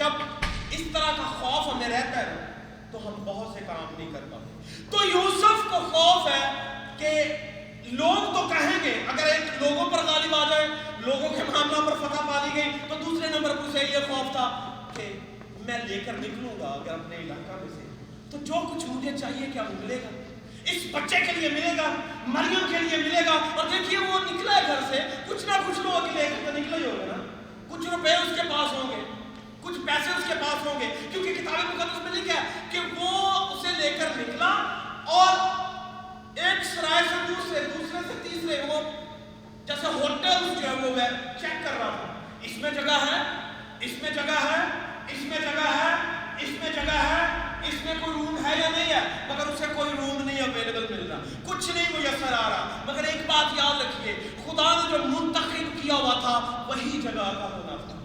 جب اس طرح کا خوف ہمیں رہتا ہے تو ہم بہت سے کام نہیں کر پاتے. تو یوسف کو خوف ہے کہ لوگ تو کہیں گے، اگر ایک لوگوں پر غالب آ جائے، لوگوں کے معاملہ پر فتح پا لی گئی، تو دوسرے نمبر پر اسے یہ خوف تھا کہ میں لے کر نکلوں گا اگر اپنے علاقہ میں سے تو جو کچھ مجھے چاہیے کیا وہ ملے گا، اس بچے کے لیے ملے گا، مریم کے لیے ملے گا. اور دیکھیے وہ نکلا ہے گھر سے، کچھ نہ کچھ لوگ لے کر تو نکلے ہی ہوگا نا، کچھ روپے اس کے پاس ہوں گے، کچھ پیسے اس کے پاس ہوں گے، کیونکہ کتاب مقدس میں لکھا ہے کہ وہ اسے لے کر نکلا اور ایک سرائے سے دوسرے سے تیسرے، وہ جیسے ہوٹل جو ہے وہ چیک کر رہا تھا، اس میں جگہ ہے، اس میں جگہ ہے، اس میں جگہ ہے، اس میں جگہ ہے، اس میں کوئی روم ہے یا نہیں ہے، مگر اسے کوئی روم نہیں اویلیبل مل رہا، کچھ نہیں میسر آ رہا. مگر ایک بات یاد رکھیے، خدا نے جو منتخب کیا ہوا تھا وہی جگہ کا ہونا تھا.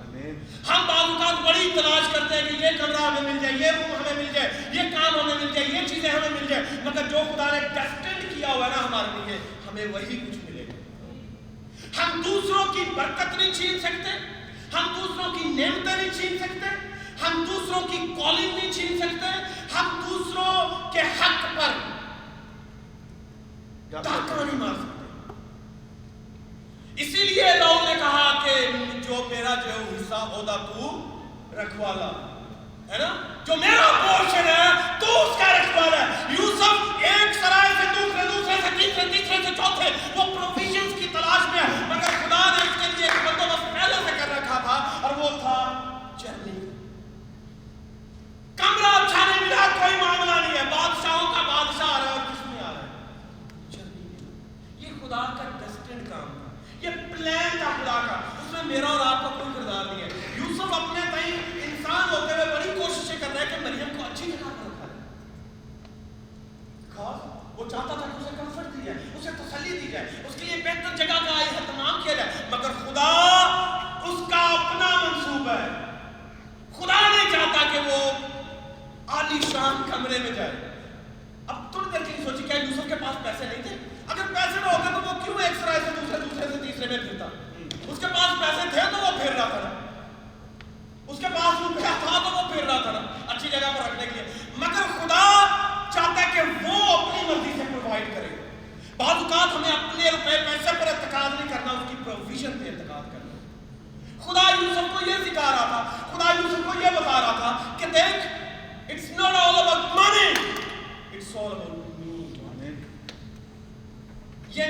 ہم بعض اوقات بڑی تلاش کرتے ہیں کہ یہ کمرہ ہمیں مل جائے، یہ روم ہمیں مل جائے، یہ کام ہمیں مل جائے، یہ چیزیں ہمیں مل جائے، مگر جو خدا نے ڈیسٹینڈ کیا ہوا ہے نا ہمارے لیے، ہمیں وہی کچھ ملے گا. ہم دوسروں کی برکت نہیں چھین سکتے، ہم دوسروں کی نعمتیں نہیں چھین سکتے، ہم دوسروں کی کالنگ نہیں چھین سکتے، ہم دوسروں کے حق پر ڈاکہ نہیں مار سکتے. اسی لیے لوگوں نے کہا کہ جو میرا جو حصہ عہدہ تو رکھوالا ہے نا، جو میرا پورشن ہے تو اس کا رکھوالا ہے. یوسف ایک سرائے سے دوسرے سے تیسرے سے چوتھے وہ پروویژنز کی تلاش میں ہے، مگر خدا نے اس کے لیے ایک بندوبست پہلے سے کر رکھا تھا اور وہ تھا جرنی. کمرہ اچھا نہیں ملا کوئی معاملہ نہیں ہے، بادشاہوں کا بادشاہ آ رہا ہے اور کس میں آ رہا ہے، جرنی. یہ خدا کا ڈیسٹینڈ کام تھا، یہ پلان تھا خدا کا، اس میں میرا اور آپ کا کوئی کردار نہیں ہے. یوسف اپنے تئیں انسان ہوتے ہوئے بڑی کوششیں کر رہا ہے کہ مریم کو اچھی جگہ پر رکھا جائے. وہ چاہتا تھا کہ اسے کمفرٹ دی جائے، اسے تسلی دی جائے، اس کے لیے بہتر جگہ کا اہتمام کیا جائے، مگر خدا اس کا اپنا منصوبہ ہے. خدا نہیں چاہتا کہ وہ عالی شان کمرے میں جائے. اب تھوڑی دیر کے لیے سوچی، کیا یوسف کے پاس پیسے نہیں تھے؟ اگر پیسے نہ ہوتے تو وہ کیوں ایک سرائے سے دوسرے سے تیسرے میں پھرتا؟ اس کے پاس پیسے تھے تو وہ پھر رہا تھا نا، اس کے پاس روپیہ تھا تو وہ پھر رہا تھا نا اچھی جگہ پر رکھنے کے لیے. مگر خدا چاہتا ہے کہ وہ اپنی مرضی سے پرووائڈ کرے. بعض اوقات ہمیں اپنے روپے پیسے پر اعتقاد نہیں کرنا، اس کی پروویژن پہ اعتقاد کرنا. خدا یوسف کو یہ سکھا رہا تھا، خدا یوسف کو یہ بتا رہا تھا کہ دیکھ، it's not all about money, it's all about me. یہ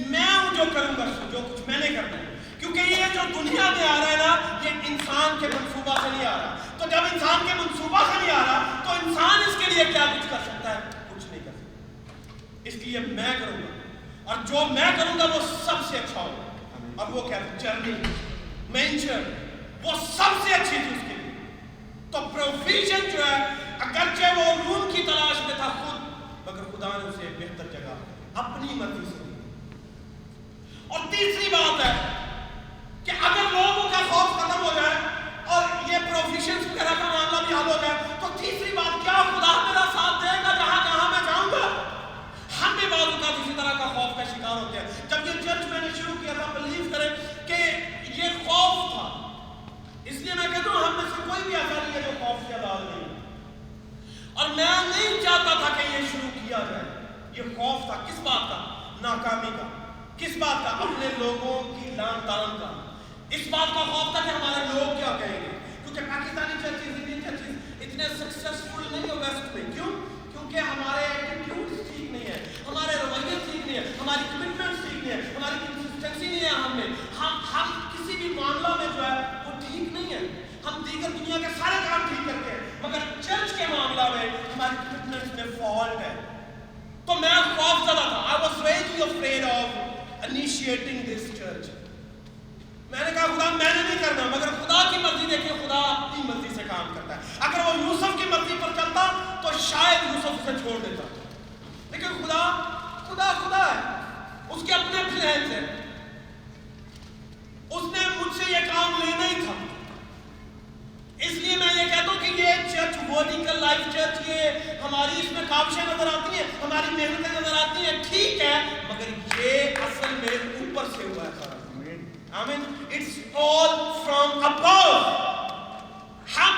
میں ہوں جو کروں گا، جو کچھ میں نے کرنا ہے، کیونکہ یہ جو دنیا میں آ رہا ہے نا یہ انسان کے منصوبہ سے نہیں آ رہا. تو جب انسان کے منصوبہ سے نہیں آ رہا تو انسان اس کے لیے کیا کچھ کر سکتا ہے؟ کچھ نہیں کر سکتا. اس لیے میں کروں گا، اور جو میں کروں گا وہ سب سے اچھا ہوگا. اور وہ کیا ہے؟ جرنی، مینچر، وہ سب سے اچھی تھی اس کے لیے. تو پروویژن جو ہے، اگرچہ وہ روم کی تلاش میں تھا خود، مگر خدا نے اسے بہتر جگہ اپنی مرضی سے دی. اور تیسری بات ہے کہ اگر لوگوں کا خوف ختم ہو جائے اور یہ پروویژنز وغیرہ کا معاملہ بھی حل ہو جائے تو تیسری بات، کیا خدا میرا ساتھ دے گا جہاں میں جاؤں گا؟ ہم بھی بعض اوقات اسی طرح کا خوف کا شکار ہوتے ہیں. جب یہ چرچ میں نے شروع کیا تھا، بلیو کریں کہ یہ خوف تھا. اس لیے میں کہتا ہوں ہم میں سے کوئی بھی ایسا نہیں ہے جو خوف سے آزاد نہیں. اور میں نہیں چاہتا تھا کہ یہ شروع کیا جائے. یہ خوف تھا کس بات کا؟ ناکامی کا. کس بات کا؟ اپنے لوگوں کی لان تان کا. اس بات کا خوف تھا کہ ہمارے لوگ کیا کہیں گے، کیونکہ پاکستانی چرچز، انڈین چرچز اتنے سکسیسفل نہیں ہو ویسٹ میں. کیوں؟ کیونکہ ہمارے ایٹیٹیوڈز ٹھیک نہیں ہے، ہمارے رویے ٹھیک نہیں ہے، ہماری کمٹمنٹس ٹھیک نہیں ہے، ہماری کنسسٹنسی نہیں ہے. ہم کسی بھی معاملہ میں جو ہے وہ ٹھیک نہیں ہے. ہم دیگر دنیا کے سارے کام ٹھیک کرتے ہیں، مگر چرچ کے معاملہ میں ہماری کمٹمنٹس میں فالٹ ہے. تو میں خوف زدہ تھا. I was really afraid of initiating this church. میں نے کہا خدا میں نے نہیں کرنا، مگر خدا کی مرضی دیکھیں، خدا اپنی مرضی سے کام کرتا ہے. اگر وہ یوسف کی مرضی پر چلتا تو شاید یوسف اسے چھوڑ دیتا، لیکن خدا ہے، اس کے اپنے پلانز ہیں. اس نے مجھ سے یہ کام لینا ہی تھا. اس لیے میں یہ کہتا ہوں کہ یہ چرچ ورٹیکل لائف چرچ، یہ ہماری اس میں کاوشیں نظر آتی ہیں، ہماری محنتیں نظر آتی ہیں، ٹھیک ہے، مگر یہ اصل میں اوپر سے ہوا ہے. آمین. It's all from above. ہم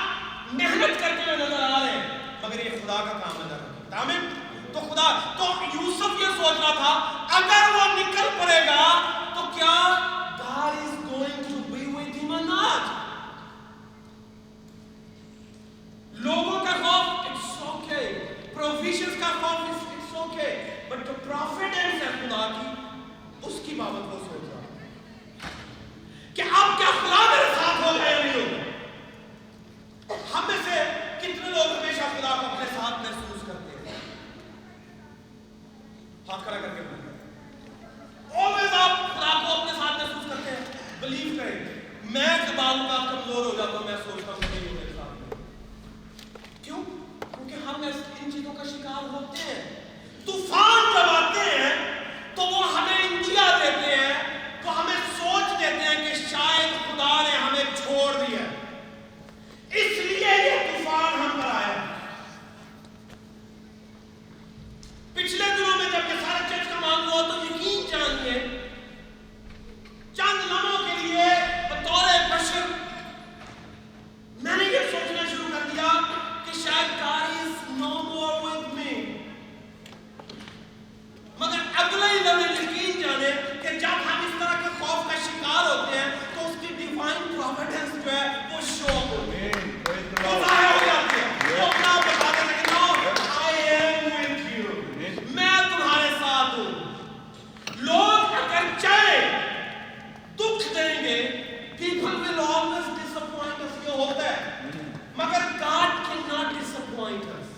تو ہوتا ہے مگر God cannot disappoint us.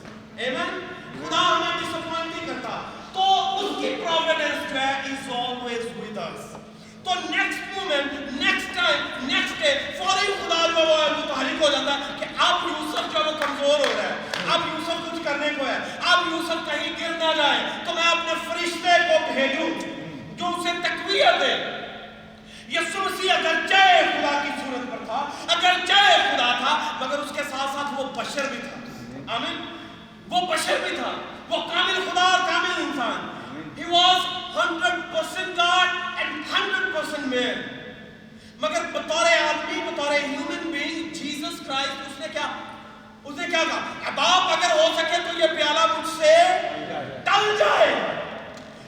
Amen. خدا ہمیں ڈسپوائنٹ نہیں کرتا تو اس کی پروویڈنس جو ہے is always with us. تو next moment next time next day فوری خدا جو وہ متحرک ہو جاتا ہے کہ اب یوسف جو وہ کمزور ہو رہا ہے, اب یوسف کچھ کرنے کو ہے, اب یوسف کہیں گر نہ جائے تو میں اپنے فرشتے کو بھیجوں جو اسے تقویت دے. یسوع مسیح اگرچہ خدا کی صورت پر تھا, اگرچہ خدا تھا, مگر اس کے ساتھ ساتھ وہ بشر بھی تھا. آمین. وہ بشر بھی تھا, وہ کامل خدا اور کامل انسان. He was 100% God and 100% man. مگر بطور آدمی, بطور human being, Jesus Christ اس نے کیا کہا, باپ اگر ہو سکے تو یہ پیالہ مجھ سے ٹل جائے.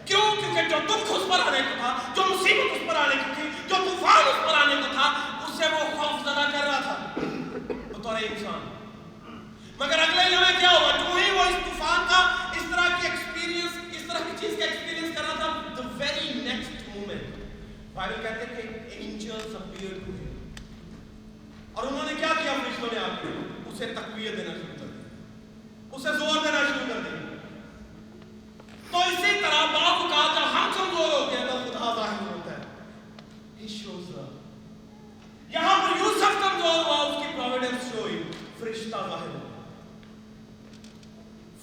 کیوں؟ کیونکہ جو دکھ اس پر آنے کو تھا, جو مصیبت اس پر آنے کی تھی, جو طوفان اس پر آنے کو تھا, اس سے وہ خوف زدہ کر رہا تھا بطور انسان. مگر اگلے لمحے کیا ہوا, جو ہی وہ اس طوفان کا اس طرح کی ایکسپیرینس, اس طرح کی چیز کا ایکسپیرینس کر رہا تھا, the very next moment Bible کہتے ہیں کہ angels appeared to him. اور انہوں نے کیا کیا فرشتوں نے آپ کو, اسے تقویت دینا شروع کر دیا, اسے زور دینا شروع کر دیا. تو اسی طرح بعض اوقات جب ہم کمزور ہوتے ہیں تو خدا ظاہر ہوتا ہے. He shows up. یہاں پر یوسف کمزور ہوا, اس کی پروویڈنس شو ہوئی, فرشتہ ظاہر ہوا.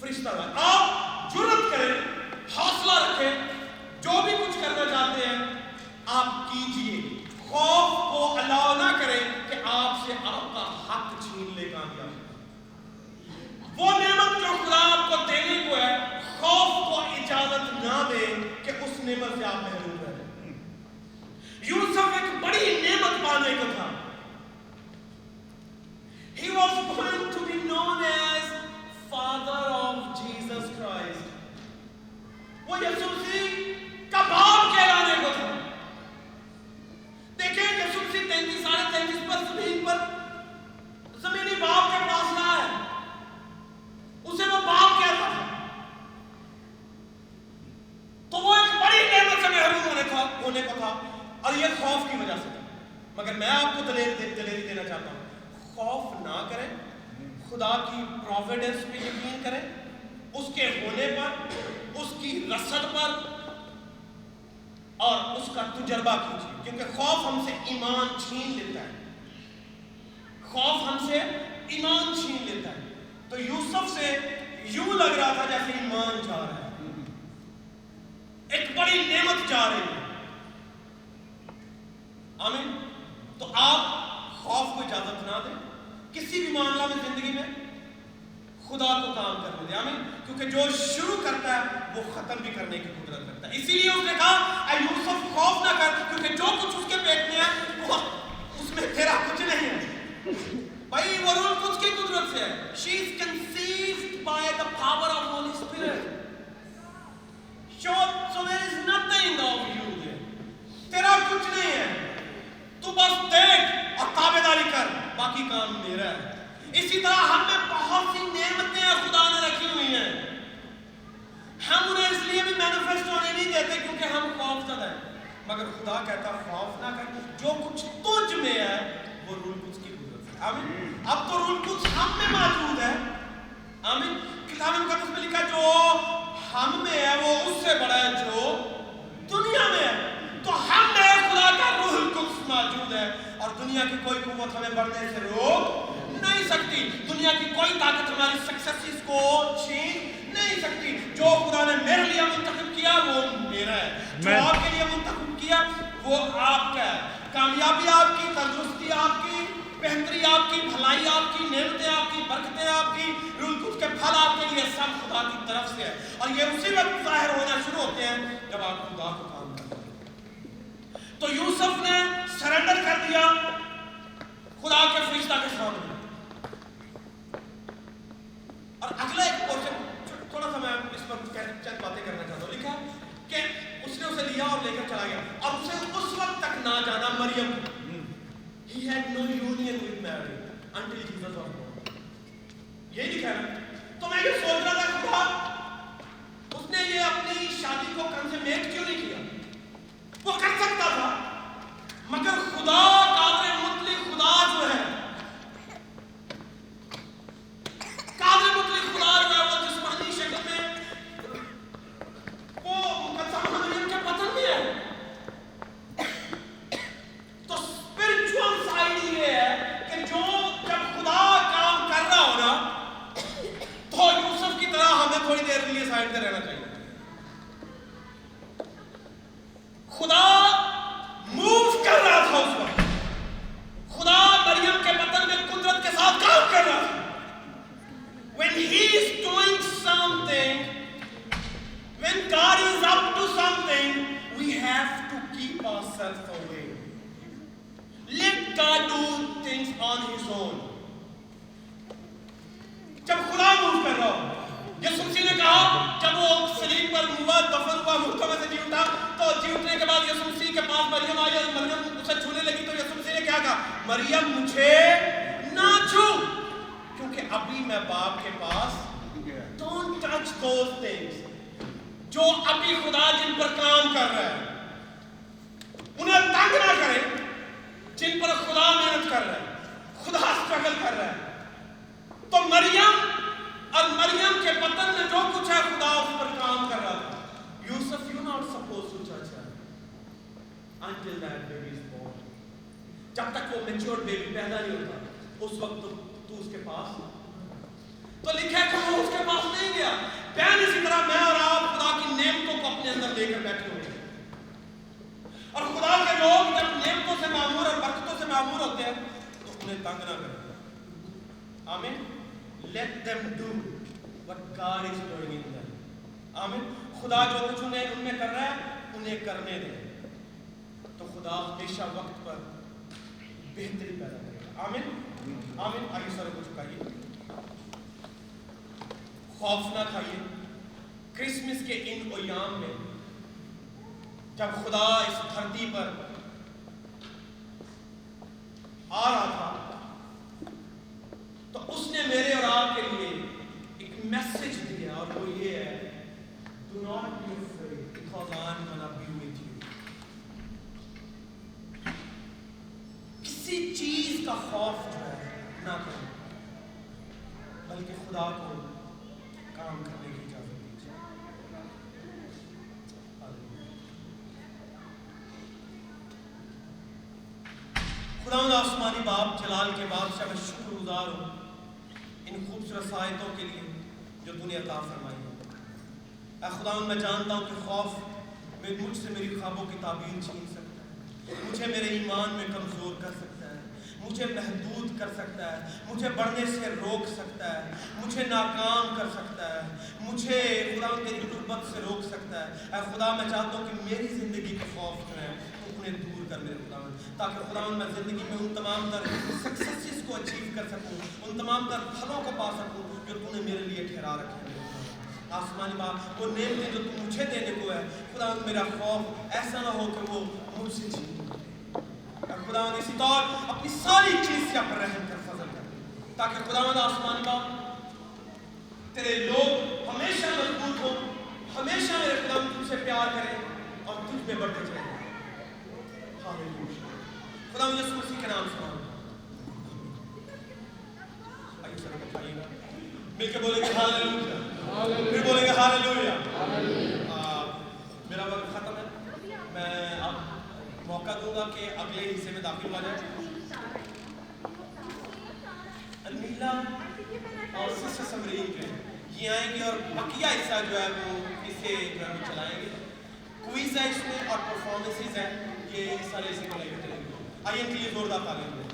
فرشتہ ظاہر. آپ جرأت کریں, حوصلہ رکھیں, جو بھی کچھ کرنا چاہتے ہیں آپ کیجئے. خوف کو الاؤ نہ کریں کہ آپ سے آپ کا حق چھین لے کامیاب. وہ نعمت جو خدا آپ کو دینے کو ہے, خوف کو اجازت نہ دے کہ اس نعمت سے آپ محروم رہیں. یوسف ایک بڑی نعمت پانے کو تھا. He was going to be known as Father of Jesus Christ. وہ یسوع مسیح کا باپ کہلانے کو تھا. دیکھیں یسوع مسیح 33 پر زمین پر زمینی باپ کے پاس رہا ہے, اسے وہ باپ کہتا تھا. تو وہ ایک بڑی نعمت سے محروم ہونے کو تھا, اور یہ خوف کی وجہ سے تھا. مگر میں آپ کو دلیری دینا چاہتا ہوں, خوف نہ کریں, خدا کی پروویڈنس پہ یقین کریں, اس کے ہونے پر, اس کی رسد پر, اور اس کا تجربہ کیجیے. کیونکہ خوف ہم سے ایمان چھین لیتا ہے, خوف ہم سے ایمان چھین لیتا ہے. تو یوسف سے یوں لگ رہا تھا جیسے ایمان جا رہا ہے, ایک بڑی نعمت جا رہی ہے. آمین. تو آپ خوف کو اجازت نہ دیں کسی بھی معاملہ میں زندگی میں, خدا کو کام کرنے دیں. آمین. کیونکہ جو شروع کرتا ہے وہ ختم بھی کرنے کی قدرت رکھتا ہے. اسی لیے اس نے کہا اے یوسف خوف نہ کر, کیونکہ جو کچھ اس کے پیٹ میں ہے وہ اس میں تیرا کچھ نہیں ہے. بھائی وہ روح القدس کی قدرت سے ہے. She is conceived by the power of Holy Spirit. So there is nothing of you there. تیرا کچھ نہیں ہے, تو بس دیکھ اور تابعداری کر, باقی کام میرا ہے. اسی طرح ہم میں بہت سی نعمتیں خدا نے رکھی ہوئی ہیں, ہم انہیں اس لیے بھی مینیفیسٹ ہونے نہیں دیتے کیونکہ ہم خوف زدہ ہیں. مگر خدا کہتا خوف نہ کر, جو کچھ تجھ میں ہے وہ روح القدس کی قدرت ہے. آمین. اب تو روح القدس ہم میں موجود ہے. آمین. کتاب مقدس میں لکھا جو ہم میں ہے وہ اس سے بڑا ہے جو دنیا میں ہے. تو ہم میں خدا کا روح القدس موجود ہے, اور دنیا کی کوئی قوت ہمیں بڑھنے سے روک نہیں سکتی. دنیا کی کوئی طاقت ہماری سکسیس کو چھین نہیں سکتی. جو خدا نے میرے لیے منتخب کیا وہ میرا ہے, جو آپ کے لیے منتخب کیا وہ آپ کا ہے. کامیابی آپ کی, تندرستی آپ کی, بہتری آپ کی, بھلائی آپ کی, نعمتیں آپ کی, برکتیں آپ کی, روح القدس کے پھل آپ کے لیے سب خدا کی طرف سے ہے. اور یہ اسی وقت ظاہر ہونا شروع ہوتے ہیں جب آپ خدا کو کام کرتے ہیں. تو یوسف نے سرنڈر کر دیا خدا کے فرشتہ کے سامنے. اور اگلا ایک پورشن تھوڑا سا میں اس پر چند باتیں کرنا چاہتا ہوں. لکھا کہ اس نے اسے لیا اور لے کر چلا گیا, اور اسے اس وقت تک نہ جانا مریم. He had no union with Mary until Jesus was born. یہی لکھا ہے. تو میں یہ سوچ رہا تھا خدا اس نے یہ اپنی شادی کو کنسمیٹ کیوں نہیں کیا؟ وہ کر سکتا تھا, مگر خدا قادر مطلق خدا جو ہے stone. جب خدا موو کر رہا ہو, یسوع مسیح نے کہا جب وہ صلیب پر ہوا, دفن ہوا, مردوں میں سے جی اٹھا, تو جی اٹھنے کے بعد یسوع مسیح کے پاس مریم آئی اور مریم اسے چھونے لگی, تو یسوع مسیح نے کیا کہا, مریم مجھے نہ چھو, کیونکہ ابھی میں باپ کے پاس. Don't touch those things جو ابھی خدا جن پر کام کر رہا ہے, انہیں تنگ نہ کرے جن پر خدا محنت کر رہا ہے, خدا اسٹرگل کر رہا ہے. تو مریم اور مریم کے بطن میں جو کچھ ہے خدا اس پر کام کر رہا تھا. یوسف, you not supposed to touch her until that baby is born. جب تک وہ میچور بیبی پیدا نہیں ہوتا اس وقت تو اس کے پاس. تو لکھا ہے کہ وہ اس کے پاس نہیں گیا. بہن اسی طرح میں اور آپ خدا کی نعمتوں کو اپنے اندر لے کر بیٹھے ہوئے ہیں, اور خدا کے لوگ جب نعمتوں سے معمور اور برکتوں سے معمور ہوتے ہیں تو انہیں تنگ نہ کریں. آمین. Let them do what God is doing in them. آمین. خدا جو کچھ انہیں ان میں کر رہا ہے انہیں کرنے دیں, تو خدا ہمیشہ وقت پر بہتری پیدا کرے گا. آمین. آمین. آئیے سارے کو چکائیے, خوف نہ کھائیے. کرسمس کے ان ایام میں جب خدا اس دھرتی پر آ رہا تھا تو اس نے میرے اور آپ کے لیے ایک میسج دیا, اور وہ یہ ہے, do not be afraid because I'm gonna be with you. کسی چیز کا خوف جو ہے نہ کریں, بلکہ خدا کو کام کرنے کی اجازت دیجیے. خداوند آسمانی باپ, جلال کے بادشاہ, میں شکر گزار ہوں ان خوبصورت آیتوں کے لیے جو تو نے عطا فرمائی ہے. اے خداوند, میں جانتا ہوں کہ خوف مجھ سے میری خوابوں کی تعبیر چھین سکتا ہے, مجھے میرے ایمان میں کمزور کر سکتا ہے, مجھے محدود کر سکتا ہے, مجھے بڑھنے سے روک سکتا ہے, مجھے ناکام کر سکتا ہے, مجھے خداوند تیری قربت سے روک سکتا ہے. اے خدا, میں چاہتا ہوں کہ میری زندگی کے خوف جو ہے انہیں دور کر میرے خداوند, تاکہ خداوند میں زندگی میں ان تمام تر سکسیسز کو اچیو کر سکوں, ان تمام تر پھلوں کو پا سکوں جو تو نے میرے لیے ٹھہرا رکھے ہیں. آسمانی باپ, وہ نعمتیں جو تو مجھے دینے کو ہے خداوند, میرا خوف ایسا نہ ہو کہ وہ مجھ سے چھین. خداوند اسی طور اپنی ساری چیز سے پر رحم کر, فضل کر, تاکہ خداوند آسمانی باپ تیرے لوگ ہمیشہ مضبوط ہوں, ہمیشہ میرے خداوند تجھ سے پیار کریں اور تجھ پہ بڑھتے چلیں. خداوند یسوع مسیح کے نام سے آئیے سر اٹھائیے گا, مل کے بولیں گے ہاللویا, پھر بولیں گے ہاللویا. میرا وقت ختم ہے, میں اب موقع دوں گا کہ اگلے حصے میں داخل ہو جائے. المیلا اور سسٹر سمرین جو ہے یہ آئیں گے اور بقیہ حصہ جو ہے وہ اسے جو ہے وہ چلائیں گے. کوئز ہے اس میں اور پرفارمنسز ہیں, یہ سارے اسے کو لے کے چلیں گے. آئیے ان کے لیے زوردار تالیاں دیں.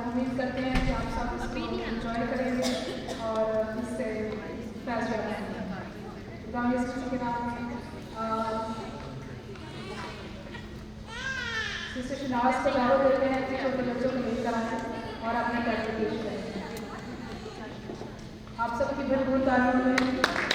امید کرتے ہیں کہ آپ سب اس کو انجوائے کریں گے اور اس سے فیض رہنا ہے. گاؤں یونیورسٹی کے نام سسٹر شناز کو دعوت دیتے ہیں کہ چھوٹے بچوں کو لے کر آئیں اور اپنا پیغام پیش کریں. آپ سب کی بھرپور تعریف میں